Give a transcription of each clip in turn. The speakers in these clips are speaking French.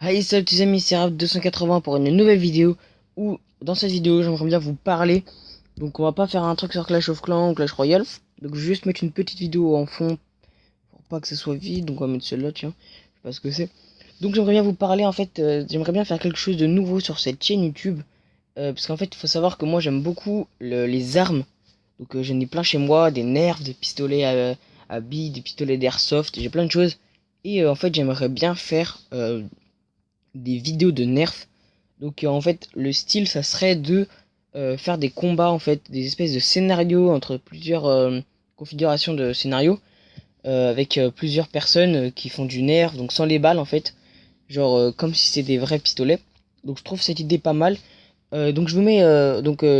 Hey salut les amis, c'est Rap280 pour une nouvelle vidéo où dans cette vidéo j'aimerais bien vous parler. Donc on va pas faire un truc sur Clash of Clans ou Clash Royale. Donc je vais juste mettre une petite vidéo en fond pour pas que ce soit vide. Donc on va mettre celle-là, tiens, je sais pas ce que c'est. Donc j'aimerais bien vous parler en fait, j'aimerais bien faire quelque chose de nouveau sur cette chaîne YouTube. Parce qu'en fait il faut savoir que moi j'aime beaucoup les armes. Donc j'en ai plein chez moi, des nerfs, des pistolets à billes, des pistolets d'airsoft, j'ai plein de choses. Et en fait j'aimerais bien faire des vidéos de nerfs. Donc en fait le style ça serait de faire des combats en fait, des espèces de scénarios entre plusieurs configurations de scénarios avec plusieurs personnes qui font du nerf, donc sans les balles en fait, genre comme si c'était des vrais pistolets. Donc je trouve cette idée pas mal. Donc je vous mets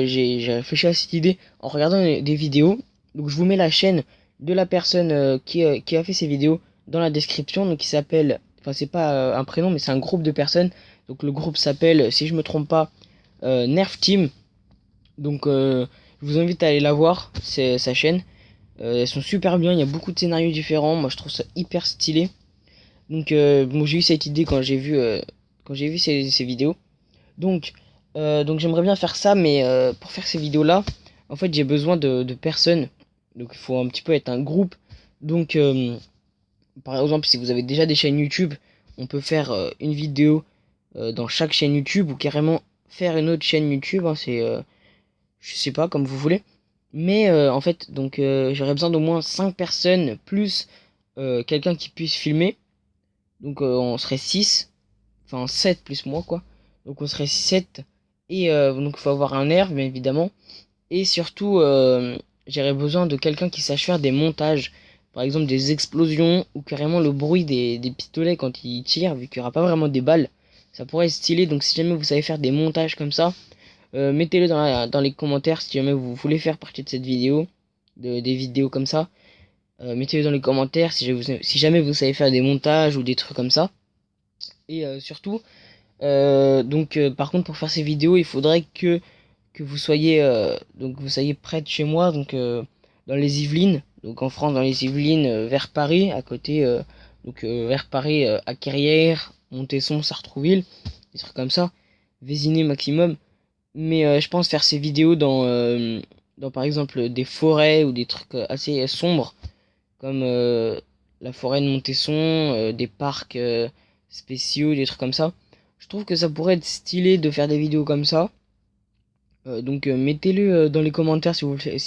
j'ai réfléchi à cette idée en regardant des vidéos. Donc je vous mets la chaîne de la personne qui a fait ces vidéos dans la description. Donc il s'appelle, enfin c'est pas un prénom mais c'est un groupe de personnes. Donc le groupe s'appelle, si je me trompe pas, Nerf Team. Donc je vous invite à aller la voir, c'est sa chaîne. Elles sont super bien, il y a beaucoup de scénarios différents. Moi je trouve ça hyper stylé. Donc bon, j'ai eu cette idée quand j'ai vu ces vidéos. Donc, donc j'aimerais bien faire ça, mais pour faire ces vidéos-là, en fait, j'ai besoin de personnes. Donc, il faut un petit peu être un groupe. Donc, par exemple, si vous avez déjà des chaînes YouTube, on peut faire une vidéo dans chaque chaîne YouTube ou carrément faire une autre chaîne YouTube. Hein, c'est, je sais pas, comme vous voulez. Mais en fait, donc j'aurais besoin d'au moins 5 personnes plus quelqu'un qui puisse filmer. Donc, on serait 6, enfin 7 plus moi, quoi. Donc, on serait 7. Et donc il faut avoir un nerf, bien évidemment. Et surtout, j'aurais besoin de quelqu'un qui sache faire des montages. Par exemple des explosions ou carrément le bruit des pistolets quand ils tirent, vu qu'il n'y aura pas vraiment des balles. Ça pourrait être stylé, donc si jamais vous savez faire des montages comme ça, mettez-le dans les commentaires si jamais vous voulez faire partie de cette vidéo, des vidéos comme ça. Mettez-le dans les commentaires si jamais vous savez faire des montages ou des trucs comme ça. Et surtout, par contre, pour faire ces vidéos, il faudrait que vous soyez près de chez moi, donc dans les Yvelines, donc en France, dans les Yvelines, vers Paris, à côté, vers Paris, à Carrière, Montesson, Sartrouville, des trucs comme ça, Vésiné maximum. Mais je pense faire ces vidéos dans par exemple des forêts ou des trucs assez sombres, comme la forêt de Montesson, des parcs spéciaux, des trucs comme ça. Je trouve que ça pourrait être stylé de faire des vidéos comme ça. Donc mettez-le dans les commentaires si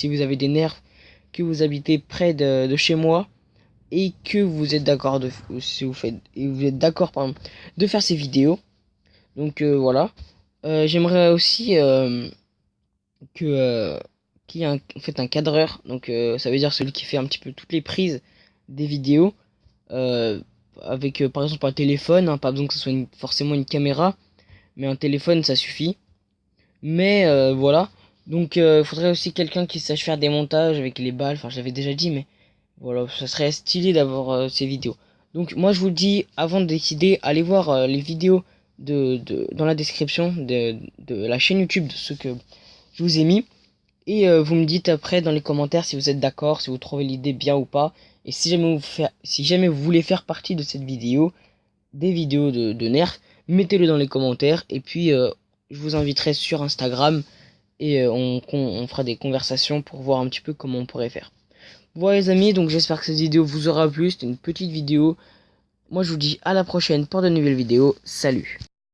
vous avez des nerfs, que vous habitez près de chez moi et que vous êtes d'accord si vous faites et vous êtes d'accord pardon, de faire ces vidéos. Donc voilà. J'aimerais aussi que qu'il y ait en fait un cadreur. Donc ça veut dire celui qui fait un petit peu toutes les prises des vidéos euh, avec par exemple un téléphone, hein, pas besoin que ce soit forcément une caméra, mais un téléphone ça suffit. Mais voilà. Donc faudrait aussi quelqu'un qui sache faire des montages avec les balles. Enfin, j'avais déjà dit, mais voilà, ça serait stylé d'avoir ces vidéos. Donc moi je vous le dis, avant de décider, allez voir les vidéos dans la description de la chaîne YouTube de ceux que je vous ai mis. Et vous me dites après dans les commentaires si vous êtes d'accord, si vous trouvez l'idée bien ou pas. Et si jamais vous voulez faire partie de cette vidéo, des vidéos de nerfs, mettez-le dans les commentaires. Et puis je vous inviterai sur Instagram et on fera des conversations pour voir un petit peu comment on pourrait faire. Voilà les amis, donc j'espère que cette vidéo vous aura plu. C'était une petite vidéo. Moi je vous dis à la prochaine pour de nouvelles vidéos. Salut!